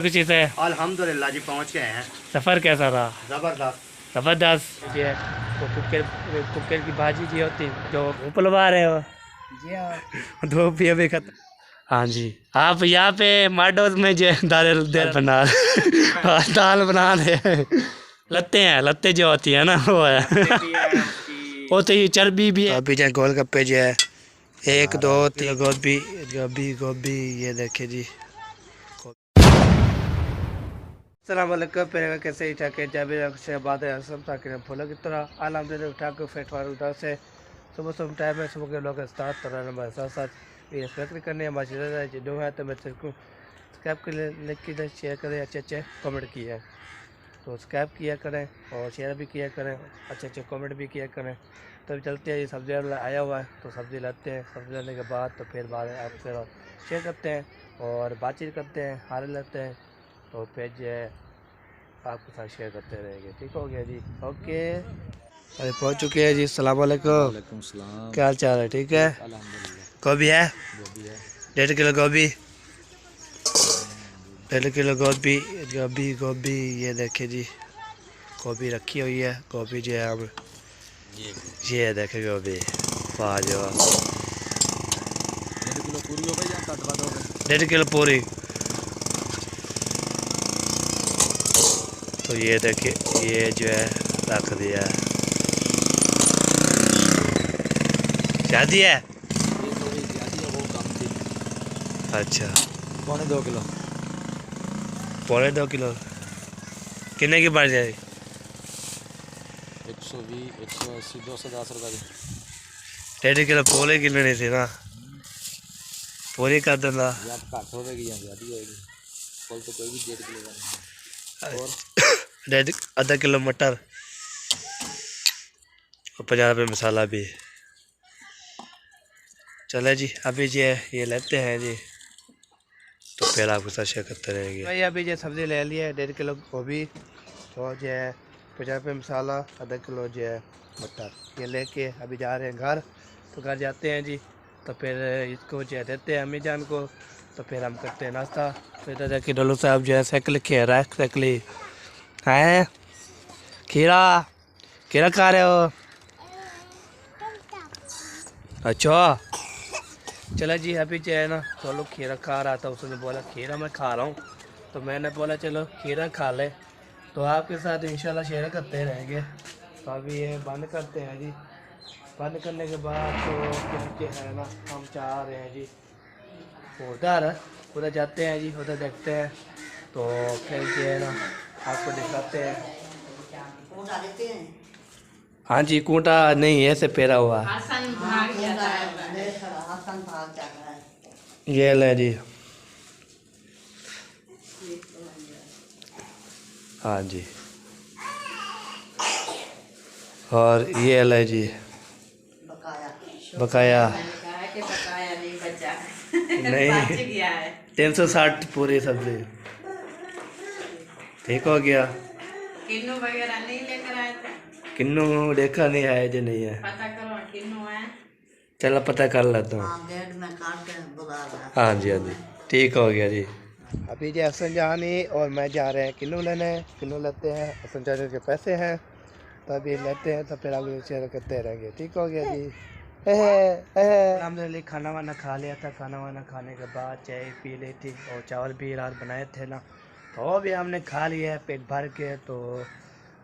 किसी से अल्हम्दुलिल्लाह जी पहुंच गए हैं। सफ़र कैसा रहा? जबरदस्त। ज़बरदस्त जी है। वो कुकर की भाजी जी होती जो उपलवा रहे हो जी हाँ। दो भी अभी खत्म। हाँ जी, आप यहाँ पे माडोज में जो दाल दाल बना हाँ, दाल बना रहे हैं। लत्ते जो होती है ना वो है वो तो ये चर्बी भी है। अभी जो गोलगप्पे जो है 1 2 3 गोभी गोभी गोभी ये देखे जी। सलामकुम पेरेगा कैसे ही ठाके जाबिर से बात है सब ताकि फॉलो की तरह आलम दे उठा के फेट वार उधर से सुबह सुबह टाइम है सुबह के लोग स्टार्ट तरह नंबर साथ साथ ये एक्सपेक्ट करने हैं माशाल्लाह जो है तो मैं तेरे को सब्सक्राइब कर लाइक की शेयर करें अच्छे अच्छे कमेंट किए हैं तो सब्सक्राइब किया करें और शेयर भी किया करें अच्छे अच्छे कमेंट भी किया करें। तो अभी चलते हैं ये सब्ज़ी आया हुआ है तो सब्ज़ी लाते हैं सब्ज़ी लाने के बाद तो फिर बाद आपसे शेयर करते हैं और बातचीत करते हैं हारे लेते हैं तो फिर जो है आपके साथ शेयर करते रहेंगे। ठीक हो गया जी, ओके। अरे पहुंच चुके हैं जी। अस्सलाम वालेकुम। वालेकुम सलाम। क्या हाल चाल है? ठीक है। अल्हम्दुलिल्लाह। गोभी है? गोभी है। 1.5 किलो गोभी 1.5 किलो गोभी गोभी गोभी ये देखे जी गोभी रखी हुई है। गोभी जो है हम ये देखे गोभी वाह जो 1.5 किलो पूरी हो गई या कट बद हो गई? 1.5 किलो पूरी। तो ये देखिए ये जो है रख दिया है। शादी है? ये थोड़ी ज़्यादा है वो कम थी। अच्छा पौने 2 किलो। पौने 2 किलो कितने की पड़ जाएगी? 120 180 210 रुपये की। 1.5 किलो पूरे किलो नहीं थी ना पूरी कर देना। या घट होगी या ज़्यादा होगी। फल तो कोई भी 1.5 किलो का नहीं है। और 1.5 किलो मटर और 50 रुपये मसाला भी। चले जी अभी जो ये लेते हैं जी तो फिर आपके साथ शेयर करते रहेंगे भाई। अभी जो सब्ज़ी ले लिया है 1.5 किलो गोभी और जो है 50 रुपये मसाला आधा किलो जो है मटर ये लेके अभी जा रहे हैं घर। तो घर जाते हैं जी तो फिर इसको जो है देते हैं अम्मी जान को तो फिर हम करते हैं नाश्ता। फिर दादा कि डोलू साहब जो है साइकिल खे रहा है साइकिल है खीरा खीरा खा रहे हो? अच्छा चलो जी अभी जो है ना तो लोग खीरा खा रहा था उसने बोला खीरा मैं खा रहा हूँ तो मैंने बोला चलो खीरा खा ले तो आपके साथ इंशाल्लाह शेयर करते रहेंगे। तो अभी ये बंद करते हैं जी। बंद करने के बाद तो फिर जो है ना हम चाह रहे हैं जी उधर जाते हैं जी उधर देखते हैं तो फिर जो है ना आपको दिखाते हैं। हाँ जी कूटा नहीं ऐसे फेरा हुआ ये ले जी। हाँ जी और ये ले जी बकाया नहीं 360 पूरी सब्जी। ठीक हो गया। किन्नू वगैरह नहीं लेकर आए थे? किन्नू देखा नहीं है जो नहीं है पता करो किन्नू है। चलो पता कर लेता हूँ। हाँ जी हाँ जी ठीक हो गया जी। अभी जो हसन जहानी और मैं जा रहे हैं किन्नू लेने। किन्नू लेते हैं हसन जहानी के पैसे हैं तो अभी लेते हैं तो फिर आगे शेयर करते रहेंगे। ठीक हो गया जी। हमने खाना वाना खा लिया था। खाना वाना खाने के बाद चाय पी ली थी और चावल भी रात बनाए थे ना तो वो भी हमने खा लिया है पेट भर के। तो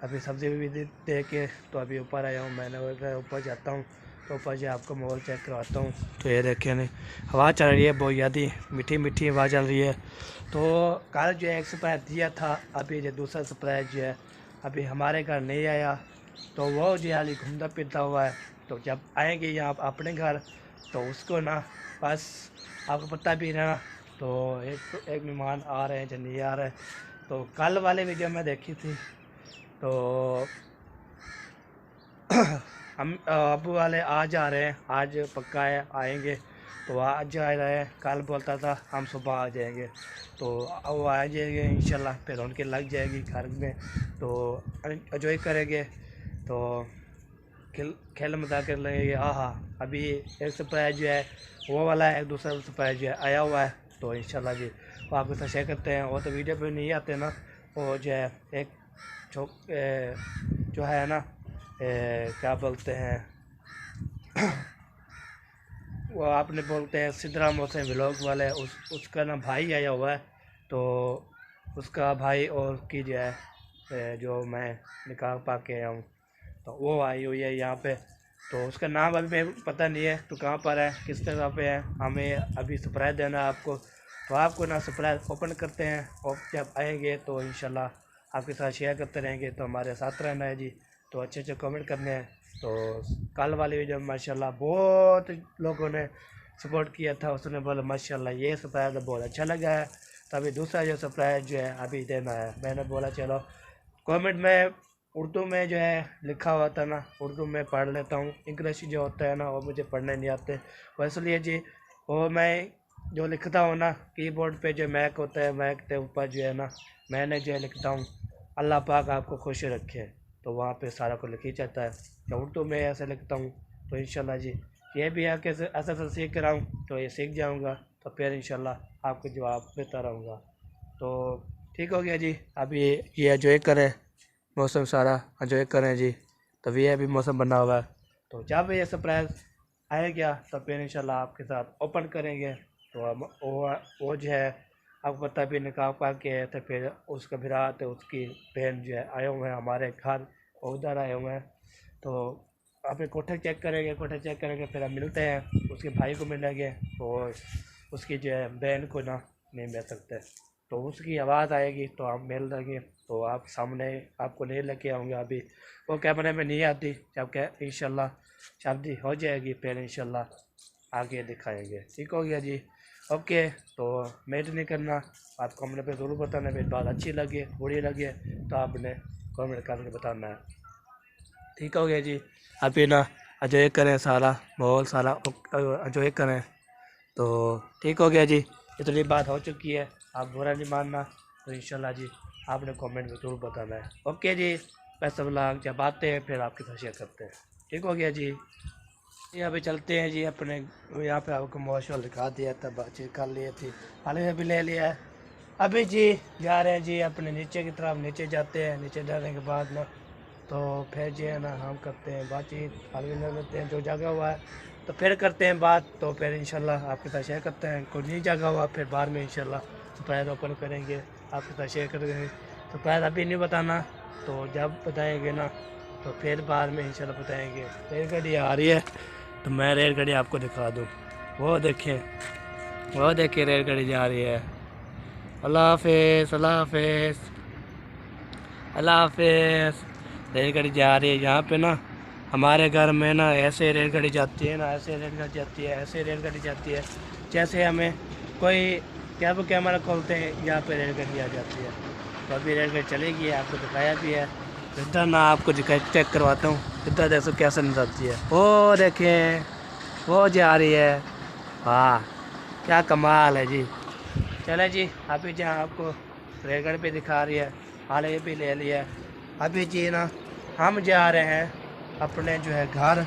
अभी सब्ज़ी भी दे के तो अभी ऊपर आया हूँ। मैंने ऊपर जाता हूँ तो ऊपर से आपको माहौल चेक करवाता हूँ। तो ये देखिए नहीं हवा चल रही है बहुत ज़्यादा मीठी मीठी हवा चल रही है। तो कल जो है एक सरप्राइज दिया था अभी जो दूसरा सरप्राइज जो है अभी हमारे घर नहीं आया तो वो जो हाली घूमता फिरता हुआ है। तो जब आएंगे यहाँ अपने घर तो उसको ना बस आपको पता भी ना तो एक मेहमान आ रहे हैं जो नहीं आ रहे। तो कल वाले वीडियो में देखी थी तो हम अबू वाले आज आ रहे हैं आज पक्का है आएंगे तो आज आ रहे हैं। कल बोलता था हम सुबह आ जाएंगे तो वो आ जाएंगे इंशाल्लाह फिर उनके लग जाएगी घर में तो एंजॉय करेंगे तो खेल मजा कर लेंगे। हाँ अभी एक सरप्राइज जो है वो वाला है एक दूसरा सरप्राइज जो है आया हुआ है तो इंशाल्लाह जी वो आपके साथ शेयर करते हैं। और तो वीडियो पे नहीं आते ना, वो जो है एक जो है ना क्या बोलते हैं वो आपने बोलते हैं सिद्धराम मोहसिन व्लॉग वाले, उसका ना भाई आया हुआ है, तो उसका भाई और उसकी जो है जो मैं निकाह पा के आया हूँ, तो वो आई हुई है यहाँ पे। तो उसका नाम अभी मैं पता नहीं है, तो कहाँ पर है, किस जगह पे है, हमें अभी सरप्राइज़ देना है आपको। तो आपको ना सरप्राइज़ ओपन करते हैं, और जब आएंगे तो इंशाल्लाह आपके साथ शेयर करते रहेंगे। तो हमारे साथ रहना है जी, तो अच्छे अच्छे कमेंट करने हैं। तो कल वाली वीडियो में माशाल्लाह बहुत लोगों ने सपोर्ट किया था, उसने बोला माशाल्लाह ये सरप्राइज़ बहुत अच्छा लगा है। तो अभी दूसरा जो सरप्राइज़ जो है अभी देना है। मैंने बोला चलो कमेंट में उर्दू में जो है लिखा हुआ था ना, उर्दू में पढ़ लेता हूँ, इंग्लिश जो होता है ना वो मुझे पढ़ने नहीं आते, वो इसलिए जी वो मैं जो लिखता हूँ ना कीबोर्ड पे जो मैक होता है, मैक के ऊपर जो है ना मैंने जो है लिखता हूँ अल्लाह पाक आपको खुश रखे, तो वहाँ पे सारा कुछ लिखी जाता है। तो उर्दू में ऐसे लिखता हूँ, तो इंशाल्लाह जी ये भी है कि ऐसा सीख रहा हूँ, तो ये सीख जाऊँगा, तो फिर इंशाल्लाह आपको जवाब देता रहूँगा। तो ठीक हो गया जी। अभी ये एंजॉय करें, मौसम सारा एंजॉय करें जी। तो ये अभी मौसम बना हुआ है, तो जब ये सरप्राइज़ आएगा तो फिर इंशाल्लाह आपके साथ ओपन करेंगे। तो हम वो जो है आपको पता भी निकाह पा के आए थे, फिर उसका भरा तो उसकी बहन जो है आए हुए हैं हमारे घर, उधर आए हुए हैं। तो आप कोठे चेक करेंगे, कोठे चेक करेंगे, फिर हम मिलते हैं, उसके भाई को मिलेंगे, और उसकी जो है बहन को ना नहीं मिल सकते, तो उसकी आवाज़ आएगी तो हम मिल लेंगे। तो आप सामने आपको नहीं लेके आऊँगे, अभी वो कैमरे में नहीं आती, जब क्या इंशाल्लाह शादी हो जाएगी फिर इंशाल्लाह आगे दिखाएंगे। ठीक हो गया जी, ओके। तो मेड नहीं करना, आप कमेंट पे ज़रूर बताना, मेरी बात अच्छी लगे बुरी लगे तो आपने कमेंट करके बताना है। ठीक हो गया जी। अभी ना एंजॉय करें, सारा माहौल सारा एंजॉय करें। तो ठीक हो गया जी, इतनी बात हो चुकी है, आप बुरा नहीं मानना। तो इंशाल्लाह जी आपने कमेंट में ज़रूर बताना है। ओके जी, बस सब लोग जब आते हैं फिर आपके साथ शेयर करते हैं। ठीक हो गया जी। यहाँ पे चलते हैं जी, अपने यहाँ पे आपको मौसम दिखा दिया था, बातचीत कर लिए थी, हाल भी ले लिया है। अभी जी जा रहे हैं जी अपने नीचे की तरफ, नीचे जाते हैं, नीचे जाने के बाद ना तो फिर जो है ना हम करते हैं बातचीत, हाल भी ले लेते हैं जो जगह हुआ है, तो फिर करते हैं बात। तो फिर इंशाल्लाह आपके साथ शेयर करते हैं, कोई नहीं जगह हुआ फिर बाद में इंशाल्लाह सरप्राइज़ ओपन करेंगे, आपके साथ शेयर करेंगे। सरप्राइज़ अभी नहीं बताना, तो जब बताएंगे ना तो फिर बाद में इंशाल्लाह बताएंगे। रेलगाड़ी आ रही है, तो मैं रेलगाड़ी आपको दिखा दूँ, वो देखें, वो देखिए रेलगाड़ी जा रही है। अल्लाह हाफिज़, अल्लाह हाफिज़, अल्लाह हाफिज़। रेलगाड़ी जा रही है यहाँ पे ना, हमारे घर में ना ऐसे रेलगाड़ी जाती है ना, ऐसे रेलगाड़ी जाती है, ऐसे रेलगाड़ी जाती है, जैसे हमें कोई कैमरा खोलते हैं यहाँ पे रेलगाड़ी आ जाती है। तो अभी रेलगाड़ी चलेगी, आपको दिखाया भी है, इधर ना आपको चेक करवाता हूँ, इधर देखो कैसे निकलती है, वो देखें वो जा रही है, वाह क्या कमाल है जी। चले जी, अभी जहाँ आपको रेलगाड़ी पे दिखा रही है, हाल ये भी ले लिया। अभी जी ना हम जा रहे हैं अपने जो है घर,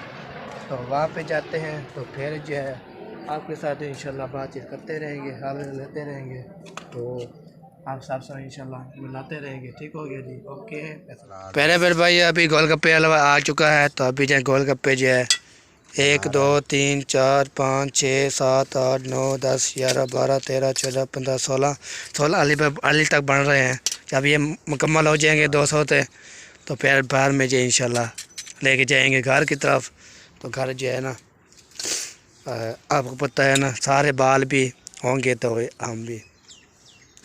तो वहाँ पे जाते हैं, तो फिर जो है आपके साथ इंशाल्लाह बातचीत करते रहेंगे, हाल लेते रहेंगे, तो आप सब सब इंशाल्लाह मिलाते रहेंगे। ठीक हो गया जी, ओके। पहले फिर भाई अभी गोलगप्पे हलवा आ चुका है, तो अभी जो गोलगप्पे जो है 1 2 3 4 5 6 7 8 9 10 11 12 13 14 15 16 अली तक बन रहे हैं। जब ये मुकम्मल हो जाएंगे 200 थे, तो फिर बाद में जो इंशाल्लाह लेके जाएंगे घर की तरफ। तो घर जो है ना आपको पता है ना, सारे बाल भी होंगे तो हम भी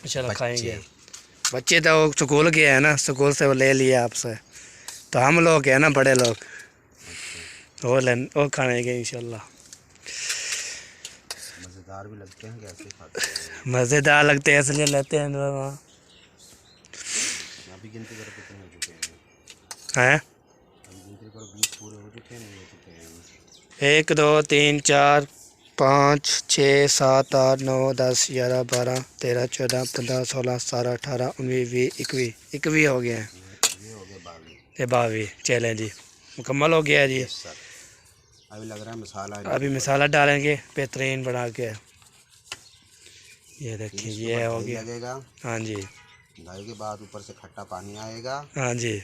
इंशाल्लाह खाएंगे। बच्चे तो स्कूल गए हैं ना, स्कूल से वो ले लिए आपसे, तो हम लोग हैं ना बड़े लोग, वो खाएंगे इंशाल्लाह। मज़ेदार भी लगते हैं, कैसे खाते हैं? मज़ेदार लगते हैं इसलिए लेते हैं वहाँ। अभी गिनती करो कितने हो चुके हैं? अभी गिनती करो 20 पूरे हो चुके हैं, नहीं हो चुके हैं? 1 2 3 4 5 6 7 8 9 10 11 12 13 14 15 16 17 18 19 20 21 हो गए हैं। ये हो गए 22। ये 22 चलें जी, मुकम्मल हो गया जी। सर अभी लग रहा है मसाला, अभी मसाला डालेंगे बेहतरीन बना के। ये देखिए फिर इसके ये ऊपर हो दही गया। लगेगा। हाँ जी। दही के बाद ऊपर से खट्टा पानी आएगा। हाँ जी।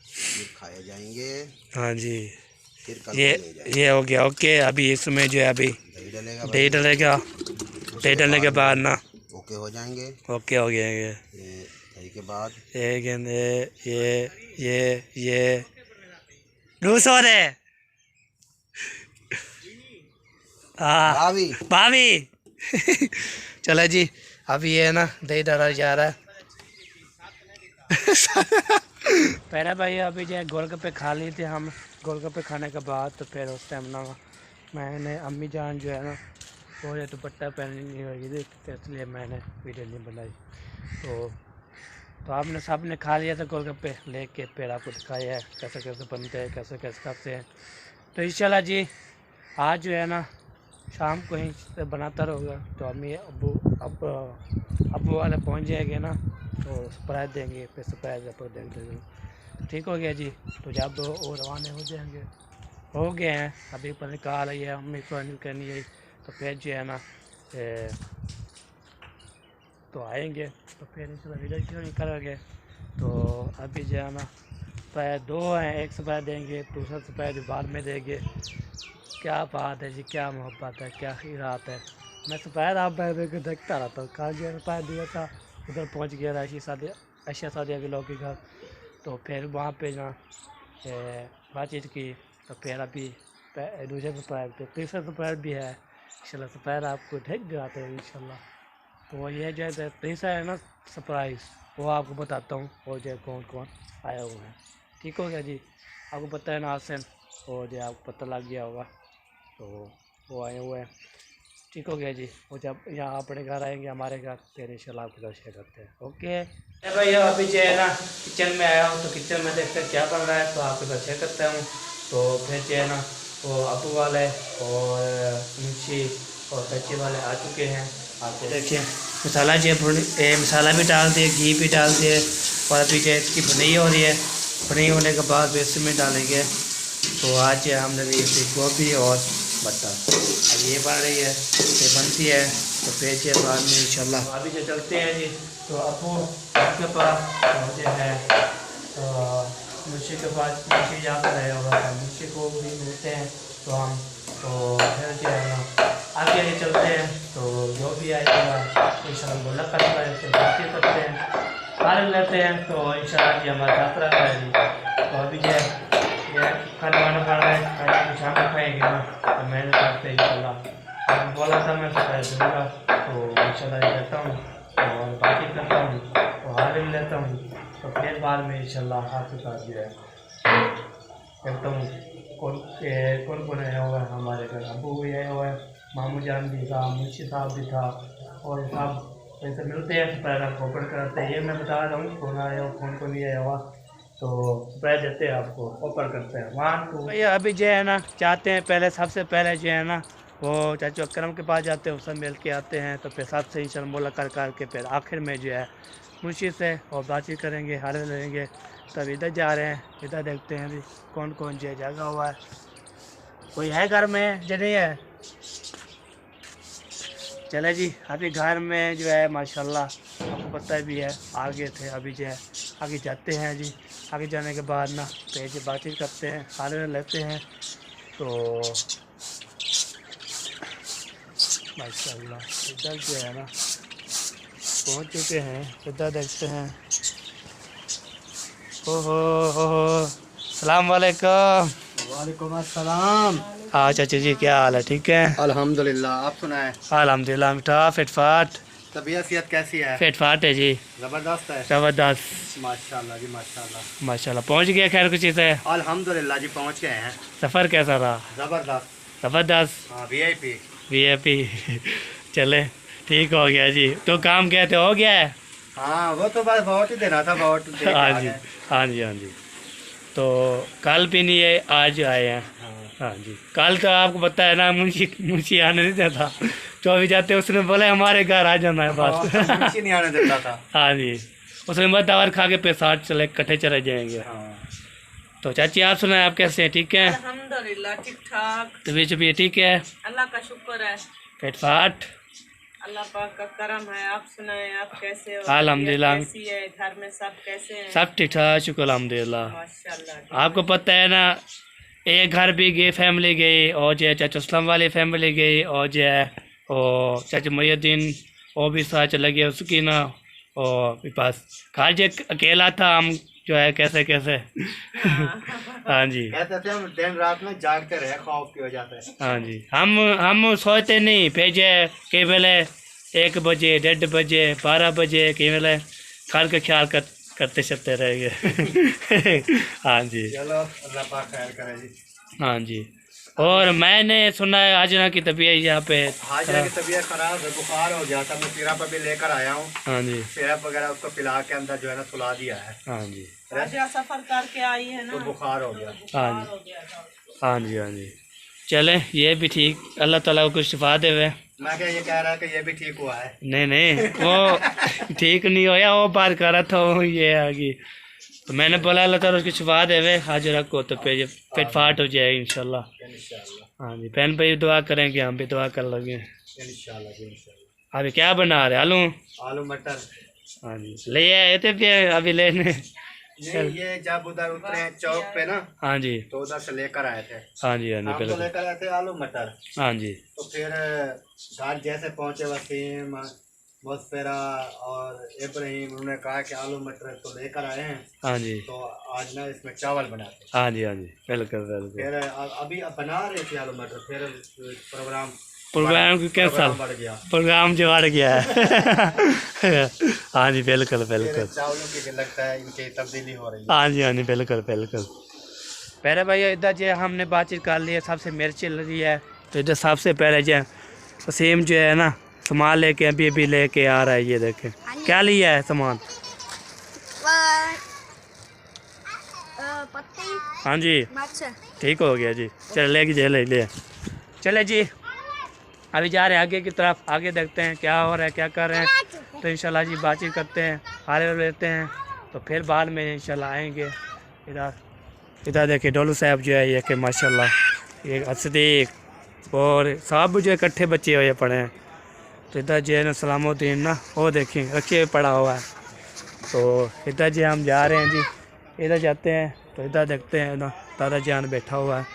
फिर खाए जाएंगे। हाँ जी। फिर कल ये को ले जाएंगे। ये हो गया। ओके, अभी इसमें जो है अभी दही डलेगा दही भाई। डलेगा। दही उसके डलने के बाद बाद में ना ओके हो जाएंगे। ओके हो गया ये दही के बाद ये लूस हो रहे। हाँ भाभी भाभी। चलो जी, अभी ये है ना दही डाला जा रहा है। पहले भाई अभी जो है गोलगप्पे खा लिए थे हम। गोलगप्पे खाने के बाद तो फिर उस टाइम ना मैंने अम्मी जान जो है ना वो जो दुपट्टा पहननी नहीं होगी थी, तो इसलिए मैंने वीडियो नहीं बनाई। तो आपने सब ने खा लिया था गोलगप्पे लेके, फिर आपको दिखाया है कैसे कैसे बनते हैं, कैसे कैसे खाते हैं। तो इंशाल्लाह जी आज जो है ना शाम को ही से बनाता रहूँगा। तो अम्मी अब्बू वाले पहुँच जाएंगे ना तो सरप्राइज देंगे, फिर सरप्राइज आपको देंगे। तो ठीक हो गया जी। तो जब वो रवाना हो जाएंगे, हो गए हैं अभी पर निकाल आई है अम्मी को करनी है। तो फिर जो है ना तो आएंगे तो फिर इंशाल्लाह वीडियो नहीं करेंगे। तो अभी जो है ना सरप्राइज दो हैं, एक सरप्राइज देंगे, दूसरा सरप्राइज बाद में देंगे। क्या बात है जी, क्या मोहब्बत है, क्या खीरात है। मैं सरप्राइज आप को देखता रहता हूँ। कल जो सरप्राइज दिया था उधर पहुँच गया ऐशा सादिया के लोग के घर। तो फिर वहाँ पे ना बातचीत की। तो फिर अभी दूसरे सरप्राइज पे तीसरा सरप्राइज भी है। इंशाल्लाह सरप्राइज आपको ढेक दिलाते हैं इंशाल्लाह। तो वो ये जो है तीसरा है ना सरप्राइज़, वो आपको बताता हूँ वो जो कौन कौन आया हुआ है। ठीक हो गया जी, आपको पता है ना आसन, और जो आपको पता लग गया होगा। तो वो आए हुए हैं। ठीक हो गया जी। वो जब यहाँ अपने घर आएंगे हमारे घर फिर इंशाल्लाह आपके साथ शेयर करते हैं। ओके भाई अभी जो है ना किचन में आया हूँ, तो किचन में देखते हैं क्या बन रहा है, तो आपके साथ शेयर करता हूँ। तो फिर जो है ना वो अबू वाले और मुंशी और सच्ची वाले आ चुके हैं। आप देखिए मसाला जो है मसाला भी डाल दिए, घी भी डाल दिए, और अभी जो इसकी भुनाई हो रही है। भुनाई होने के बाद बेसन में डालेंगे। तो आज हमने ली थी गोभी और मटर, अब ये बन रही है, ये बनती है तो फिर जो बाद में इंशाल्लाह अभी जो चलते हैं जी। तो अबू के पास तो जो है मुंशी के पास, मुंशी यहाँ पर रहा होगा, मुंशी को भी मिलते हैं तो हम तो फिर जो है ना आगे आगे चलते हैं। तो जो भी आएगा इंशाल्लाह मुलाकात करता है, उससे बातचीत करते हैं, खा लेते हैं। तो इंशाल्लाह जी हमारा यात्रा करेगी। तो अभी जो है ये खाना वाना खा रहे हैं, खाना शाम को खाएंगे ना तो मैंने करते इंशाल्लाह बोला था मैं सरप्राइज दूँगा। तो इंशाल्लाह रहता हूँ और बातचीत करता हूँ और हाल में लेता हूँ। तो फिर बाद में इंशाल्लाह आपके साथ जो है कहता हूँ कौन कौन आया हुआ है हमारे घर। अबू भी आया हुआ है, मामू जान भी था, मुंशी साहब भी था, और सब ऐसे मिलते हैं सरप्राइज आपको ओपन कराते हैं। ये मैं बता रहा हूँ कौन आया हुआ कौन कौन नहीं आया हुआ। तो सरप्राइज देते हैं आपको, ओपन करते हैं 1 2। भैया अभी जो है ना चाहते हैं पहले सबसे पहले जो है ना वो चाचू अकरम के पास जाते हैं, उससे मिल के आते हैं। तो फिर सबसे इंशाल्लाह मुलाकात करके फिर आखिर में जो है मुंशी से और बातचीत करेंगे, हाल लेंगे। तब इधर जा रहे हैं, इधर देखते हैं अभी कौन कौन जो जगह हुआ है। कोई है घर में जो नहीं है? चले जी अभी घर में जो है माशाल्लाह आपको पता भी है आगे थे। अभी जो है आगे जाते हैं जी, आगे जाने के बाद ना फिर जो बातचीत करते हैं, खाने लेते हैं। तो माशाल्लाह इधर जो है ना पहुंच चुके हैं, इधर देखते हैं। ओहो सलाम वालेकुम। वालेकुम अस्सलाम। हाँ चाचा जी क्या हाल है? ठीक है अल्हम्दुलिल्लाह, आप सुनाएं। अल्हम्दुलिल्लाह मिठा फिटफाट। तबीयत सेहत कैसी है? फिटफाट है जी, ज़बरदस्त है। ज़बरदस्त माशाल्लाह जी माशाल्लाह। माशाल्लाह। पहुंच गया खैर कुछ चीज़ है? अल्हम्दुलिल्लाह जी पहुंच गए हैं। सफ़र कैसा रहा? ज़बरदस्त। ज़बरदस्त। हाँ VIP। VIP। चले ठीक हो गया जी। तो काम कहते हो गया है? हाँ वो तो बस वोट ही देना था, वोट दे के हाँ आ जी गए। हाँ जी हाँ जी। तो कल भी नहीं है, आज आए हैं। हाँ जी कल तो आपको पता है ना मुंशी आने नहीं देता, तो अभी जाते उसने बोला हमारे घर आ जाना है बस। मुंशी नहीं आने देता था। हाँ जी उसने बस दवा खा के पे साथ चले इकट्ठे चले जाएंगे। हाँ। तो चाची आप सुनाए आप कैसे हैं? ठीक है अल्हम्दुलिल्लाह ठीक ठाक, तबीयत भी ठीक है? अल्लाह का शुक्र है। फिटफाट अल्लाह पाक का करम है। आप सुनाए, आप कैसे हो? अल्हम्दुलिल्लाह। तबीयत कैसी है? घर में सब कैसे हैं? सब ठीक ठाक, शुक्र अल्हम्दुलिल्लाह। माशाल्लाह। आपको पता है ना, एक घर भी गई फैमिली गई, और जो है चाचा असलम वाली फैमिली गई, और जो है और चाचा मुहिद्दीन वो भी साथ चला गया उसकी ना, और मेरे पास घर जो अकेला था, हम जो है कैसे कैसे हाँ जी, कहते थे हम दिन रात में जागते रहे खौफ की वजह से। हाँ जी, हम सोचते नहीं, फिर जो है कई वेले 1 बजे 1:30 बजे 12 बजे कई वेले घर का ख्याल करते चलते रहेंगे हाँ जी, चलो अल्लाह पाक खैर करे जी। हाँ जी। और मैंने सुना है हाजिरा की तबीयत यहाँ पे हाजिरा की तबीयत खराब है, बुखार हो गया था, मैं सिरप अभी लेकर आया हूँ। हाँ जी, सिरप वगैरह उसको पिला के अंदर जो है ना सुला दिया है, हाँ जी, राजा सफर करके आई है तो ना, बुखार हो गया। हाँ बुखार जी, हो गया था। हाँ जी, हाँ जी। चले, ये भी ठीक, अल्लाह ताला को कुछ शिफा देवे। मैं क्या ये कह रहा है कि ये भी ठीक हुआ है। नहीं नहीं, वो ठीक नहीं होया, वो बात कर रहा था वो ये आगे, तो मैंने बोला अल्लाह ताला उसकी शिफा देवे हाजिरा को, तो फिर फिट फाट हो जाएगी इंशाल्लाह। इंशाल्लाह हाँ जी, बहन भाई दुआ करेंगे, हम भी दुआ कर लगे। इंशाल्लाह। अभी क्या बना रहे, आलू? आलू मटर। हाँ जी, ले आए थे फिर अभी लेने? ये जब उधर उतरे हैं चौक पे ना, हाँ जी, तो उधर से लेकर आए थे। हाँ जी, हाँ जी, हम तो बिल्कुल, लेकर आए थे आलू मटर। हाँ जी, तो फिर घर जैसे पहुंचे वसीम मुस्फिरा और इब्राहिम, उन्होंने कहा कि आलू मटर तो लेकर आए हैं, हाँ जी, तो आज ना इसमें चावल बनाते हैं। हाँ जी, हाँ जी, बिल्कुल बिल्कुल। फिर अभी अब बना रहे थे आलू मटर, फिर प्रोग्राम प्रोग्राम की कैंसल, बढ़ गया, प्रोग्राम जो बढ़ गया है हाँ जी, बिल्कुल फिर बिल्कुल, चावलों की लगता है इनकी तब्दीली हो रही है। हाँ जी, हाँ जी, बिल्कुल बिल्कुल। पहले भाई इधर जो हमने बातचीत कर ली है, सबसे मिर्च चल रही है, तो इधर सबसे पहले जो वसीम जो है ना सामान लेके अभी लेके आ रहा है, ये देखें क्या लिया है सामान। पत्ती हाँ जी, मिर्च। ठीक हो गया जी, चल ले ले चले जी, अभी जा रहे हैं आगे की तरफ, आगे देखते हैं क्या हो रहा है, क्या कर रहे हैं, तो इंशाल्लाह जी बातचीत करते हैं, हाल लेते हैं, तो फिर बाद में इंशाल्लाह आएंगे। इधर देखिए डोलू साहब जो है ये कि माशाल्लाह ये असदीक और सब जो इकट्ठे बच्चे हुए पड़े हैं, तो इधर जो है ना सलामुद्दीन ना वो देखें रखे पड़ा हुआ है, तो इधर जो हम जा रहे हैं जी, इधर जाते हैं, तो इधर देखते हैं ना दादा जान बैठा हुआ है।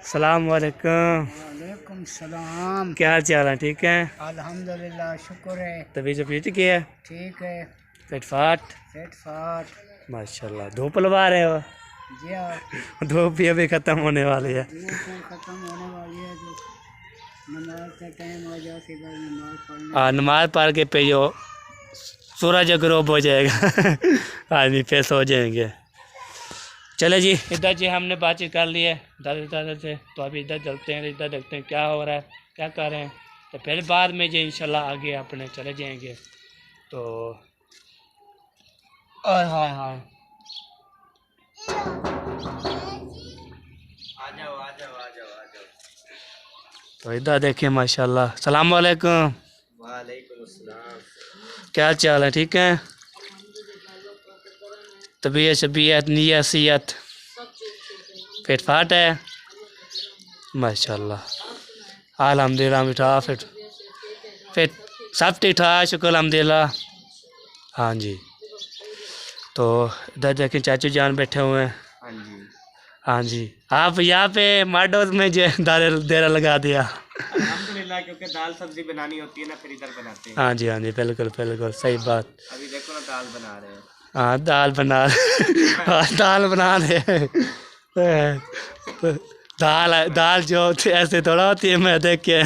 सलाम वालेकुम। वालेकुम सलाम। क्या हाल चाल है, ठीक है? अल्हम्दुलिल्लाह, शुक्र है। तबीयत ठीक है? ठीक है। पेट फाट पेट फाट। माशाल्लाह। धूप लगा रहे हो? जी हाँ, धूप भी अभी ख़त्म होने वाली है। धूप खत्म होने वाली है, जो नमाज का टाइम आ जाए फिर नमाज पढ़ने। हाँ, नमाज पढ़ के पे जो सूरज ग्रोब हो जाएगा आदमी पे सो जाएंगे। चले जी, इधर जी हमने बातचीत कर ली है दादा से, तो अभी इधर चलते हैं, इधर देखते हैं क्या हो रहा है, क्या कर रहे हैं, तो फिर बाद में जो इंशाल्लाह आगे अपने चले जाएंगे। तो हाँ हाँ, तो इधर देखिए माशाल्लाह। सलाम वालेकुम। वालेकुम अस्सलाम। क्या चाल है, ठीक है? तबीयत शबीयत नीयत सीयत फिट फाट है माशाल्लाह। अल्हम्दुलिल्लाह मिठा फिट सब ठीक ठाक, शुक्र अल्हम्दुलिल्लाह। हाँ जी, तो इधर देखें चाचू जान बैठे हुए हैं। हाँ जी, हाँ जी, आप यहाँ पे माडोज में जो देरा लगा दिया। अल्हम्दुलिल्लाह, क्योंकि दाल सब्जी बनानी होती है ना, फिर इधर बनाते हैं। हाँ जी, हाँ जी, बिल्कुल बिल्कुल सही बात। अभी देखो ना दाल बना रहे हैं। हाँ दाल बना हाँ, दाल बना रहे दाल जो होती है ऐसे थोड़ा होती है, मैं देख के ये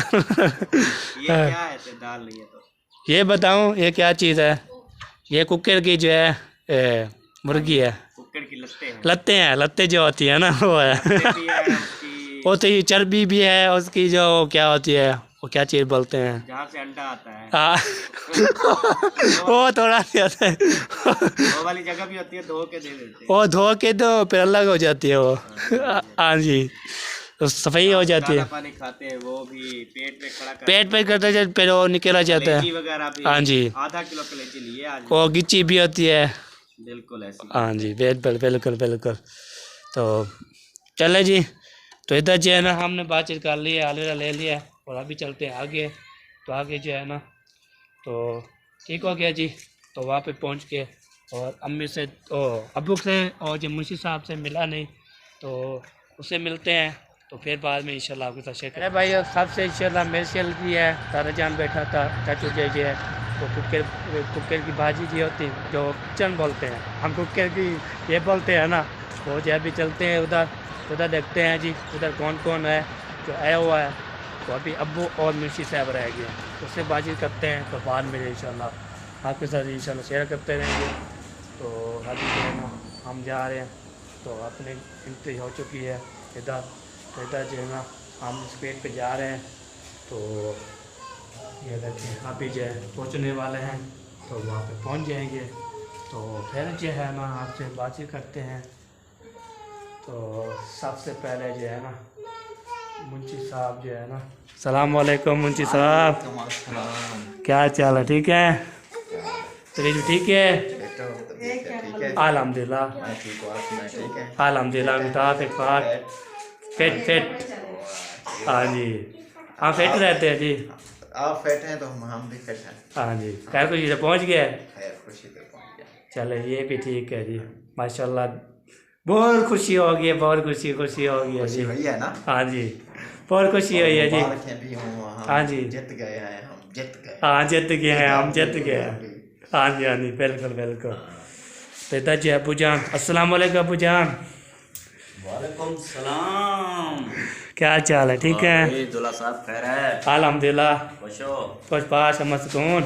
क्या है दाल नहीं है तो? ये बताऊँ ये क्या चीज़ है? ये कुकर की जो है मुर्गी है, कुकर की लत्ते जो होती है ना वो है वो तो ये चर्बी भी है उसकी, जो क्या होती है वो क्या चीज़ बोलते हैं, जहाँ से अंडा आता है। हाँ वो थोड़ा सा आता है वो वाली जगह भी होती है, धो के दे देते हैं। वो धो के दो फिर अलग हो जाती है वो। हाँ जी, तो सफाई हो जाती है। दाना पानी खाते हैं वो भी पेट पे खड़ा कर, पेट पे करते जाते फिर वो निकला जाता कलेजी है। वगैरह भी। हाँ जी, आधा किलो कलेजी लिए आज। वो गिच्ची भी होती है। बिल्कुल ऐसी। हाँ जी, बिल्कुल बिल्कुल। तो चले जी, तो इधर जो है ना हमने बातचीत कर ली है, आलूरा ले लिया, और अभी चलते हैं आगे। तो आगे जो है ना तो ठीक हो गया जी। तो वहाँ पे पहुँच के और अम्मी से अब्बू से और जो मुंशी साहब से मिला नहीं तो उससे मिलते हैं। तो फिर बाद में इंशाल्लाह आपके साथ शेयर करें। भाई सबसे इंशाल्लाह मेल भी है, तारा जान बैठा था, चाचू जी है, तो कुकर की भाजी जी होती जो चन बोलते हैं, हम कुकर की ये बोलते हैं ना। तो जो अभी चलते हैं उधर देखते हैं जी उधर कौन कौन है जो आया हुआ है। तो अभी अब्बू और मुंशी साहब रह गए हैं, उससे बातचीत करते हैं। तो बाद में इंशाल्लाह आपके साथ इंशाल्लाह शेयर करते रहेंगे। तो अभी जो है ना हम जा रहे हैं, तो अपनी एंट्री हो चुकी है इधर जो है ना हम स्पीड पे जा रहे हैं। तो ये देखिए अभी जो है पहुँचने वाले हैं, तो वहाँ पे पहुँच जाएंगे। तो फिर जो है ना आपसे बातचीत करते हैं। तो सबसे पहले जो है ना मुंशी साहब जो है ना, सलाम वालेकुम मुंशी साहब, क्या चाल है? ठीक है, तबीयत भी ठीक है? अल्हम्दुलिल्लाह अल्हम्दुलिल्लाह। मिठा फिट हाँ जी, हाँ फिट रहते हैं जी। आप फिट हैं तो हम भी फिट हैं। हाँ जी, खैर खुशी से पहुँच गए। खैर खुशी से पहुंच गया। चलो ये भी ठीक है जी, माशाल्लाह बहुत खुशी हो गई है, बहुत खुशी हो गई है खुशी जी। हुई है ना? हाँ जी बहुत खुशी हुई है जी। मुबारकें भी हों, हम हाँ जी। जीत गए हैं, हम जीत गए। हाँ जीत गए हैं, हम जीत गए हैं। हाँ जी बिल्कुल बिल्कुल। तो इधर जी अबू जान, अस्सलाम वालेकुम अबू जान। वालेकुम सलाम। क्या चाल है? ठीक है दुल्ला साहब खैर है? अल्हम्दुलिल्लाह, खुशो कुछ पास है मसकून।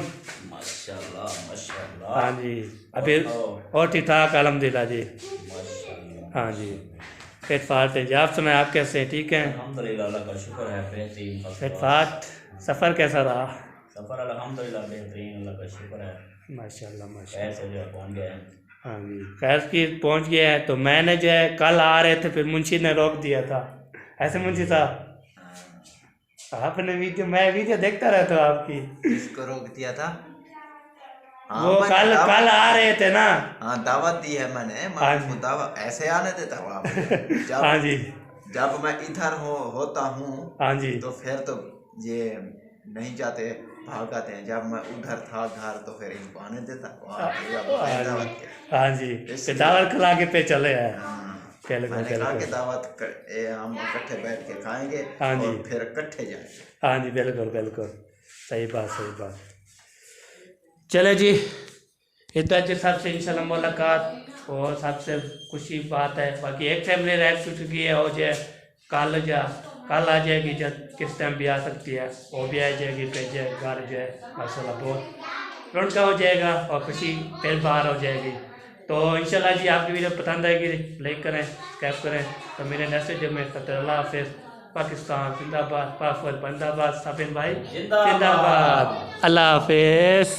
माशाल्लाह माशाल्लाह। हाँ जी अभी और ठीक ठाक अल्हम्दुलिल्लाह जी। माशाल्लाह। हाँ जी फिट फाट है जी। आप सुनाए, आप कैसे हैं? ठीक हैं? अल्हम्दुलिल्लाह, अल्लाह का शुक्र है, बेहतरीन। फिट फाट। सफ़र कैसा रहा? सफ़र अल्हम्दुलिल्लाह बेहतरीन, अल्लाह का शुक्र है। माशाल्लाह माशाल्लाह। कैसे जो है पहुंच गए हैं। हाँ जी खैर की पहुँच गए हैं। तो मैंने जो है कल आ रहे थे, फिर मुंशी ने रोक दिया था, ऐसे मुंशी साहब आपने मैं वीडियो देखता रहता हूँ आपकी। किसको रोक दिया था? वो कल आ रहे थे ना। हाँ दावत दी है मैंने, हाँ मैं जी। दावत ऐसे आने देता हूँ आप। हाँ जी जब मैं इधर होता हूँ हाँ जी तो फिर तो ये नहीं जाते, भाग आते हैं। जब मैं उधर था घर तो फिर इनको आने देता। हाँ जी तो दावत खिला के पे चले हैं। मैंने कहा कि दावत हम इकट्ठे बैठ के खाएंगे हाँ जी। और फिर इकट्ठे जाएंगे। हाँ जी बिल्कुल बिल्कुल सही बात। चले जी इधर जी सबसे इंशाल्लाह मुलाकात और सबसे खुशी बात है। बाकी एक फैमिली रह चुकी है और जो कल आ जाएगी, जब किस टाइम भी आ सकती है, वो भी आ जाएगी। फिर जो घर जो है माशाल्लाह बहुत रौनका हो जाएगा और खुशी फिर बाहर हो जाएगी। तो इंशाल्लाह जी आपकी वीडियो पसंद आएगी, लाइक करें, सब्सक्राइब करें। तो मेरे मैसेज में अल्लाह हाफिज़, पाकिस्तान जिंदाबाद, पाक फौज जिंदाबाद, साबिन भाई जिंदाबाद, अल्लाह हाफिज़।